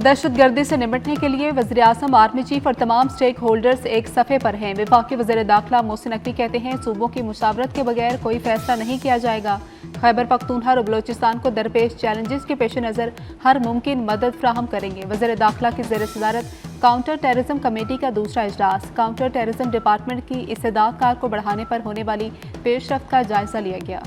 दहशतगर्दी से निपटने के लिए वज़ीर-ए-आज़म, आर्मी चीफ और तमाम स्टेक होल्डर्स एक सफ़े पर हैं। वफाकी वज़ीर दाखिला मोहसिन नकवी कहते हैं, सूबों की मुशावरत के बगैर कोई फैसला नहीं किया जाएगा। खैबर पख्तूनख्वा और बलोचिस्तान को दरपेश चैलेंजेस के पेश नज़र हर मुमकिन मदद फ्राहम करेंगे। वज़ीर दाखिला की ज़ेर सदारत काउंटर टेररिज्म कमेटी का दूसरा इजलास। काउंटर टेररिज्म डिपार्टमेंट की इस्तेदाद कार को बढ़ाने पर होने वाली पेशरफ्त का जायजा लिया गया।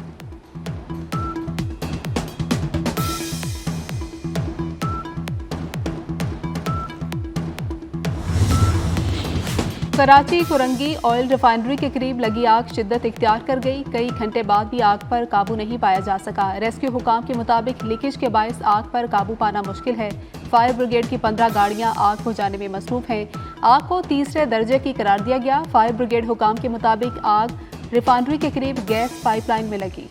कराची कुरंगी ऑयल रिफाइनरी के करीब लगी आग शिद्दत इख्तियार कर गई। कई घंटे बाद भी आग पर काबू नहीं पाया जा सका। रेस्क्यू हुकाम के मुताबिक लीकेज के बायस आग पर काबू पाना मुश्किल है। फायर ब्रिगेड की 15 गाड़ियां आग बुझाने में मसरूफ हैं। आग को तीसरे दर्जे की करार दिया गया। फायर ब्रिगेड हुकाम के मुताबिक आग रिफाइनरी के करीब गैस पाइपलाइन में लगी।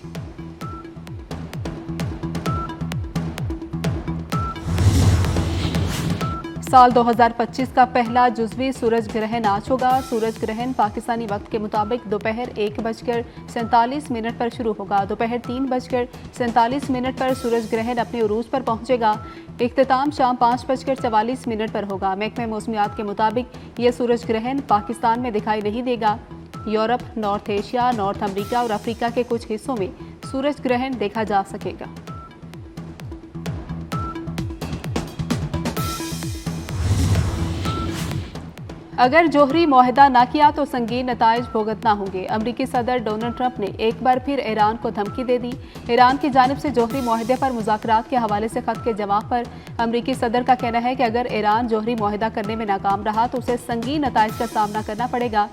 साल 2025 का पहला जुज़वी सूरज ग्रहण आज होगा। सूरज ग्रहण पाकिस्तानी वक्त के मुताबिक दोपहर 1:47 पर शुरू होगा। दोपहर 3:47 पर सूरज ग्रहण अपने उरूज पर पहुंचेगा। इख्तिताम शाम 5:44 पर होगा। महकमे मौसमियात के मुताबिक यह सूरज ग्रहण पाकिस्तान में दिखाई नहीं देगा। यूरोप, नॉर्थ एशिया, नॉर्थ अमरीका और अफ्रीका के कुछ हिस्सों में सूरज ग्रहण देखा जा सकेगा। अगर जोहरी मुआहदा ना किया तो संगीन नताइज भुगतना होंगे। अमरीकी सदर डोनाल्ड ट्रंप ने एक बार फिर ईरान को धमकी दे दी। ईरान की जानिब से जोहरी मुआहदे पर मुज़ाकरात के हवाले से खत के जवाब पर अमरीकी सदर का कहना है कि अगर ईरान जोहरी मुआहदा करने में नाकाम रहा तो उसे संगीन नताइज का सामना करना पड़ेगा।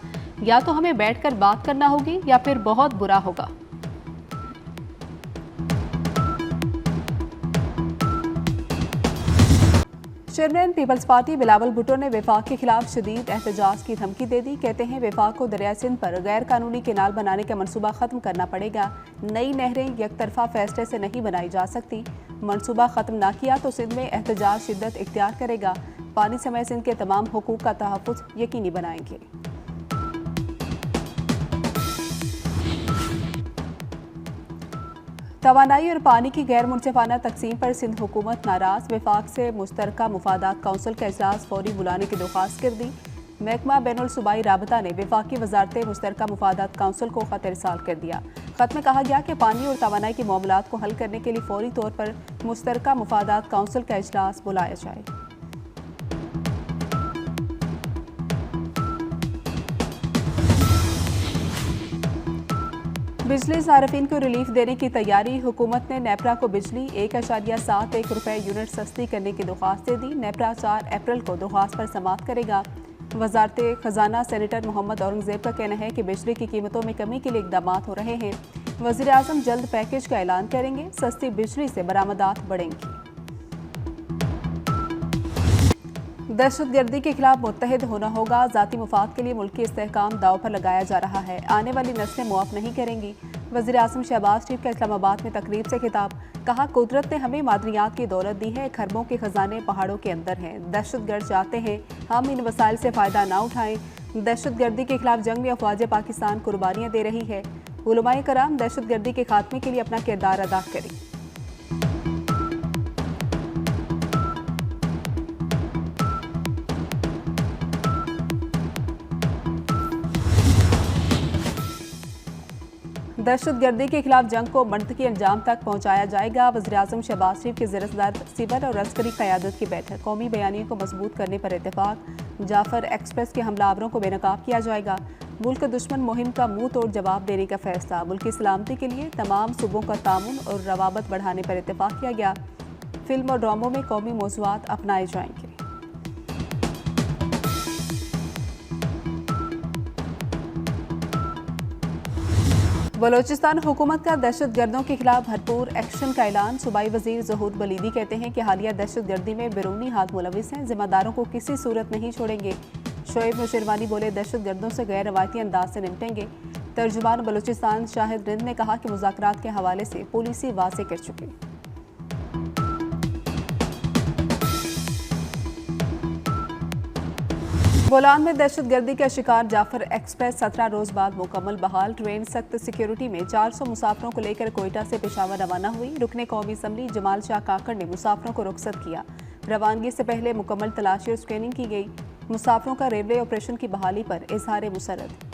या तो हमें बैठकर बात करना होगी या फिर बहुत बुरा होगा। Chairman Peoples Party Bilawal Bhutto ने वफाक के खिलाफ शदीद एहतजाज की धमकी दे दी। कहते हैं वफाक को दरिया सिंध पर गैर कानूनी केनाल बनाने का मनसूबा खत्म करना पड़ेगा। नई नहरें यकतरफा फैसले से नहीं बनाई जा सकती। मनसूबा खत्म ना किया तो सिंध में एहतजाज शिद्दत इख्तियार करेगा। पानी समेत सिंध के तमाम हुकूक का तहफ़्फ़ुज़ यकीनी बनाएंगे। तवानाई और पानी की गैर मुनसिफाना तकसीम पर सिंध हुकूमत नाराज। वफाक से मुश्तरका मुफादात काउंसिल का इजलास फौरी बुलाने की दरख्वास्त कर दी। महकमा बैनुल सूबाई राबता ने वफाकी वजारत मुश्तरका मुफादात काउंसिल को खत इरसाल कर दिया। खत में कहा गया कि पानी और तवानाई के मामलात को हल करने के लिए फौरी तौर पर मुश्तरका मुफादात काउंसिल का इजलास बुलाया जाए। बिजली सार्फिन को रिलीफ देने की तैयारी। हुकूमत ने नेपरा को बिजली 1.71 रुपये यूनिट सस्ती करने की दरख्वास्त दे दी। नेपरा 4 अप्रैल को दरख्वास्त पर समाअत करेगा। वजारत खजाना सेनेटर मोहम्मद औरंगजेब का कहना है कि बिजली की कीमतों में कमी के लिए इकदाम हो रहे हैं। वज़ीर-ए-आज़म जल्द पैकेज का ऐलान करेंगे। सस्ती बिजली से बरामदात बढ़ेंगी। दहशतगर्दी के खिलाफ मुत्तहिद होना होगा। ज़ाती मुफाद के लिए मुल्की इस्तेहकाम दाव पर लगाया जा रहा है। आने वाली नस्लें मुआफ़ नहीं करेंगी। वज़ीर-ए-आज़म शहबाज शरीफ का इस्लामाबाद में तकरीब से खिताब। कहा, कुदरत ने हमें मादनियात की दौलत दी है। खरबों के खजाने पहाड़ों के अंदर हैं। दहशतगर्द चाहते हैं हम इन वसाइल से फ़ायदा ना उठाएं। दहशतगर्दी के खिलाफ जंग में अफ़वाज पाकिस्तान कुर्बानियाँ दे रही है। उलमाए कराम दहशतगर्दी के खात्मे के लिए अपना किरदार अदा करें। दहशतगर्दी के खिलाफ जंग को मंतकी अंजाम तक पहुंचाया जाएगा। वज़ीर-ए-आज़म शहबाज शरीफ की ज़ेर सदारत सिविल और अस्करी क़यादत की बैठक। कौमी बयानिए को मजबूत करने पर इत्तेफाक। जाफर एक्सप्रेस के हमलावरों को बेनकाब किया जाएगा। मुल्क दुश्मन मुहिम का मुंह तोड़ जवाब देने का फैसला। मुल्क की सलामती के लिए तमाम सूबों का तामुन और रवाबत बढ़ाने पर इत्तेफाक किया गया। फिल्म और ड्रामों में कौमी मौज़ूआत अपनाए जाएंगे। बलोचिस्तान हुकूमत का दहशतगर्दों के खिलाफ भरपूर एक्शन का ऐलान। सूबाई वजीर ज़हूर बलीदी कहते हैं कि हालिया दहशतगर्दी में बैरूनी हाथ मुलविस हैं। जिम्मेदारों को किसी सूरत नहीं छोड़ेंगे। शोएब नौशेरवानी बोले, दहशतगर्दों से गैर रवायती अंदाज से निपटेंगे। तर्जुमान बलोचिस्तान शाहिद रिंद ने कहा कि मुज़ाकरात के हवाले से पॉलिसी वाज़ेह कर चुके। बोलान में दहशतगर्दी का शिकार जाफर एक्सप्रेस 17 रोज बाद मुकम्मल बहाल। ट्रेन सख्त सिक्योरिटी में 400 मुसाफरों को लेकर कोयटा से पेशावर रवाना हुई। रुकने कौमी असम्बली जमाल शाह काकड़ ने मुसाफरों को रुखसत किया। रवानगी से पहले मुकम्मल तलाशी और स्क्रीनिंग की गई। मुसाफिरों का रेलवे ऑपरेशन की बहाली पर इजहार मुसर्रत।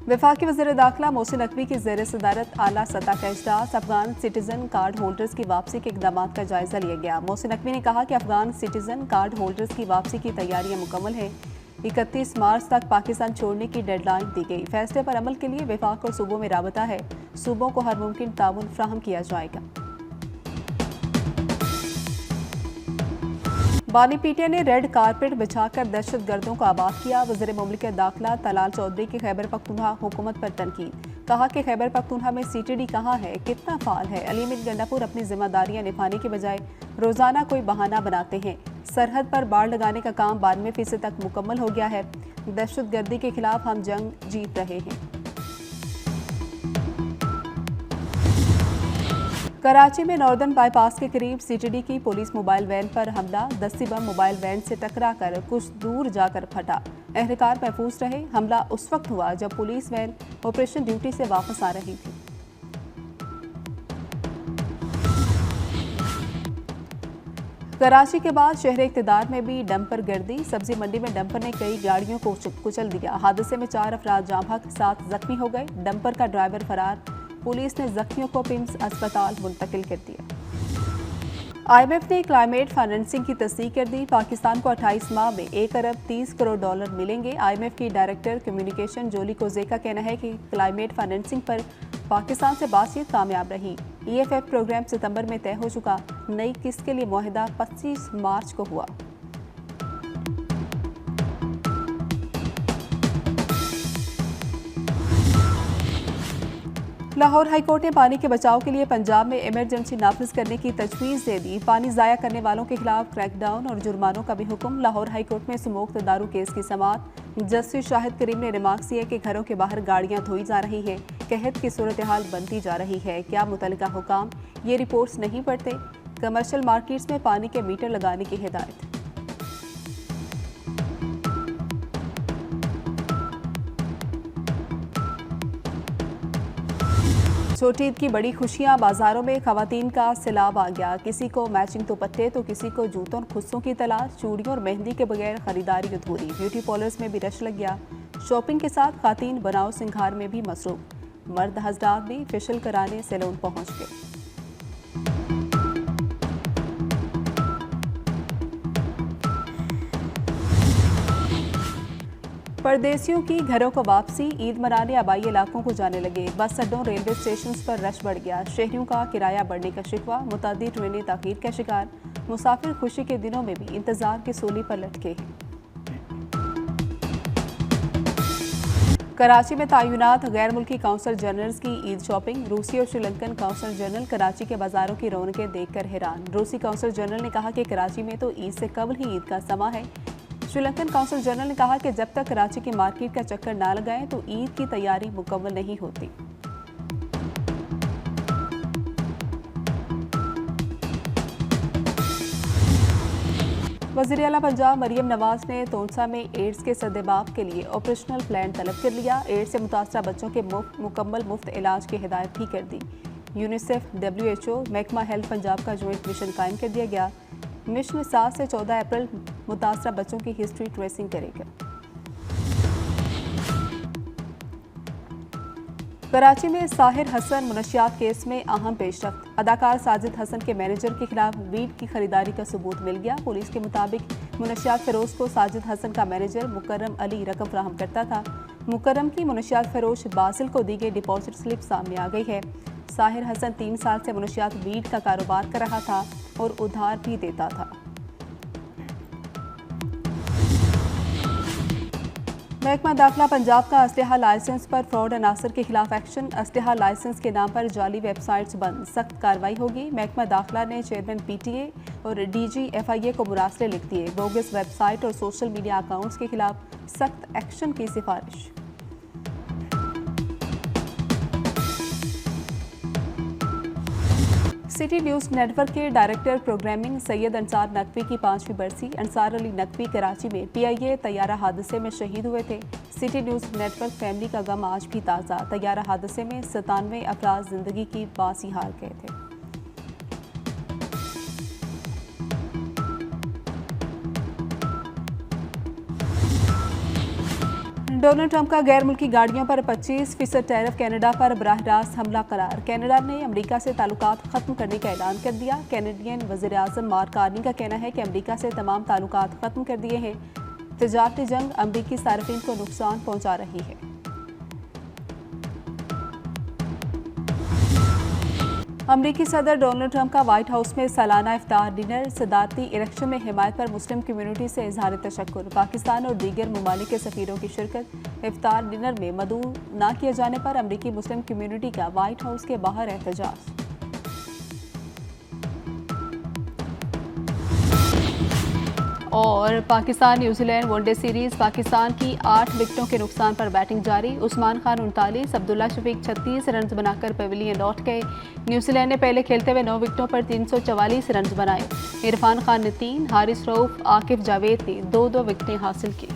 वफाकी वज़ीर दाखिला मोहसिन नकवी की ज़ेर सदारत आला सतह का इजलास। अफगान सिटीजन कार्ड होल्डर्स की वापसी के इक़दाम का जायजा लिया गया। मोहसिन नकवी ने कहा कि अफगान सिटीजन कार्ड होल्डर्स की वापसी की तैयारियां मुकम्मल हैं। 31 मार्च तक पाकिस्तान छोड़ने की डेडलाइन दी गई। फैसले पर अमल के लिए वफाक और सूबों में राबता है। सूबों को हर मुमकिन ताउन फ्राहम किया जाएगा। बानी पीटीआई ने रेड कारपेट बिछाकर दहशत गर्दों को आबाद किया। वज़ीर मुमलिकत दाखिला तलाल चौधरी की खैबर पख्तूनख्वा हुकूमत पर तनकीद। कहा कि खैबर पख्तूनख्वा में सीटीडी कहाँ है, कितना फाल है। अली अमीन गंडापुर अपनी जिम्मेदारियां निभाने के बजाय रोजाना कोई बहाना बनाते हैं। सरहद पर बाड़ लगाने का काम 92% तक मुकम्मल हो गया है। दहशत गर्दी के खिलाफ हम जंग जीत रहे हैं। कराची में नॉर्दर्न बाईपास के करीब सीटीडी की पुलिस मोबाइल वैन पर हमला। दस्ती बम मोबाइल वैन से टकराकर कुछ दूर जाकर फटा। एहलकार महफूज रहे। हमला उस वक्त हुआ जब पुलिस वैन ऑपरेशन ड्यूटी से वापस आ रही थी। कराची के बाद शहर इक़्तिदार में भी डंपर गर्दी। सब्जी मंडी में डंपर ने कई गाड़ियों को कुचल दिया। हादसे में 4 अफराद जाँ बहक 7 जख्मी हो गए। डंपर का ड्राइवर फरार। पुलिस ने जख्मियों को पिम्स अस्पताल मुंतकिल कर दिया। IMF ने क्लाइमेट फाइनेंसिंग की तस्दीक कर दी। पाकिस्तान को 28 माह में 1 अरब 30 करोड़ डॉलर मिलेंगे। IMF की डायरेक्टर कम्युनिकेशन जोली कोजे का कहना है कि क्लाइमेट फाइनेंसिंग पर पाकिस्तान से बातचीत कामयाब रही। EFF प्रोग्राम सितंबर में तय हो चुका। नई किस्त के लिए मुआहदा 25 मार्च को हुआ। लाहौर हाईकोर्ट ने पानी के बचाव के लिए पंजाब में इमरजेंसी नाफिज करने की तजवीज़ दे दी। पानी ज़ाया करने वालों के खिलाफ क्रैकडाउन और जुर्मानों का भी हुक्म। लाहौर हाईकोर्ट में स्मोक्ड दारू केस की समाअत। जस्टिस शाहिद करीम ने रिमार्क्स दिए कि घरों के बाहर गाड़ियां धोई जा रही हैं। कहत की सूरत हाल बनती जा रही है। क्या मुतल्लिका हुकाम ये रिपोर्ट्स नहीं पढ़ते? कमर्शियल मार्केट्स में पानी के मीटर लगाने की हिदायत। छोटी ईद की बड़ी खुशियां। बाजारों में खवातीन का सैलाब आ गया। किसी को मैचिंग दुपट्टे तो किसी को जूतों और खुस्सों की तलाश। चूड़ियों और मेहंदी के बगैर खरीदारी अधूरी। ब्यूटी पार्लर्स में भी रश लग गया। शॉपिंग के साथ खातीन बनाओ सिंगार में भी मसरूफ। मर्द हजरात भी फेशियल कराने सैलून पहुंच गए। परदेसियों की घरों को वापसी। ईद मनाने आबाई इलाकों को जाने लगे। बस अड्डों रेलवे स्टेशन पर रश बढ़ गया। शहरियों का किराया बढ़ने का शिकवा। मुतादिद ट्रेनें ताखीर का शिकार। मुसाफिर खुशी के दिनों में भी इंतजार की सूली पर लटके हैं। कराची में तयनात गैर मुल्की काउंसल जनरल्स की ईद शॉपिंग। रूसी और श्रीलंकन काउंसल जनरल कराची के बाजारों की रौनकें देखकर हैरान। रूसी काउंसल जनरल ने कहा कि कराची में तो ईद से कबल ही ईद का समा है। श्रीलंकन काउंसल जनरल ने कहा कि जब तक कराची की मार्केट का चक्कर ना लगाएं तो ईद की तैयारी मुकम्मल नहीं होती। वज़ीर आला पंजाब मरियम नवाज ने तोनसा में एड्स के सद्देबाब के लिए ऑपरेशनल प्लान तलब कर लिया। एड्स से मुतासरा बच्चों के मुकम्मल मुफ्त इलाज की हिदायत भी कर दी। यूनिसेफ, WHO, महकमा हेल्थ पंजाब का जॉइंट मिशन कायम कर दिया गया। मिशन 7 से 14 अप्रैल मुतासरा बच्चों की हिस्ट्री ट्रेसिंग करेगा। कराची में साहिर हसन मुनशियात केस में अहम पेशरफ्त। अदाकार साजिद हसन के मैनेजर के खिलाफ वीड की खरीदारी का सबूत मिल गया। पुलिस के मुताबिक मुनशियात फरोश को साजिद हसन का मैनेजर मुकर्रम अली रकम फराहम करता था। मुकर्रम की मुनशियात फरोश बासिल को दी गई डिपॉजिट स्लिप सामने आ गई है। साहिर हसन 3 साल से मुनशियात वीड का कारोबार कर रहा था और उधार भी देता था। महकमा दाखिला पंजाब का असलहा लाइसेंस पर फ्रॉड अनासर के खिलाफ एक्शन। असलहा लाइसेंस के नाम पर जाली वेबसाइट्स बंद। सख्त कार्रवाई होगी। महकमा दाखिला ने चेयरमैन PTA और DG FIA को मुरासले लिख दिए। बोगस वेबसाइट और सोशल मीडिया अकाउंट्स के खिलाफ सख्त एक्शन की सिफारिश। सिटी न्यूज़ नेटवर्क के डायरेक्टर प्रोग्रामिंग सैयद अंसार नकवी की 5वीं बरसी। अंसार अली नकवी कराची में PIA तैयारा हादसे में शहीद हुए थे। सिटी न्यूज़ नेटवर्क फैमिली का गम आज भी ताज़ा। तैयारा हादसे में 97 अफराद जिंदगी की बासी हार गए थे। डोनाल्ड ट्रंप का गैर मुल्की गाड़ियों पर 25% टैरिफ कनाडा पर बराह रास्त हमला करार। कनाडा ने अमेरिका से ताल्लुकात खत्म करने का ऐलान कर दिया। कैनेडियन वज़ीर-ए-आज़म मार्क कार्नी का कहना है कि अमेरिका से तमाम ताल्लुकात खत्म कर दिए हैं। तिजारती जंग अमेरिकी सार्फिन को नुकसान पहुंचा रही है। अमेरिकी सदर डोनाल्ड ट्रंप का व्हाइट हाउस में सालाना इफ्तार डिनर। सदारती इलेक्शन में हिमायत पर मुस्लिम कम्युनिटी से इजहार तशक्कुर। पाकिस्तान और दीगर ममालिक के सफीरों की शिरकत। इफ्तार डिनर में मदऊ न किए जाने पर अमेरिकी मुस्लिम कम्युनिटी का व्हाइट हाउस के बाहर एहतजाज। और Pakistan New Zealand one day series, Pakistan की 8 विकेटों के नुकसान पर बैटिंग जारी। उस्मान खान 39, अब्दुल्ला शफीक 36 रन बनाकर पवेलियन लौट गए। न्यूजीलैंड ने पहले खेलते हुए 9 विकेटों पर 344 रन बनाए। इरफान खान ने 3, हारिस रऊफ, आकिफ जावेद ने 2-2 विकेटें हासिल की।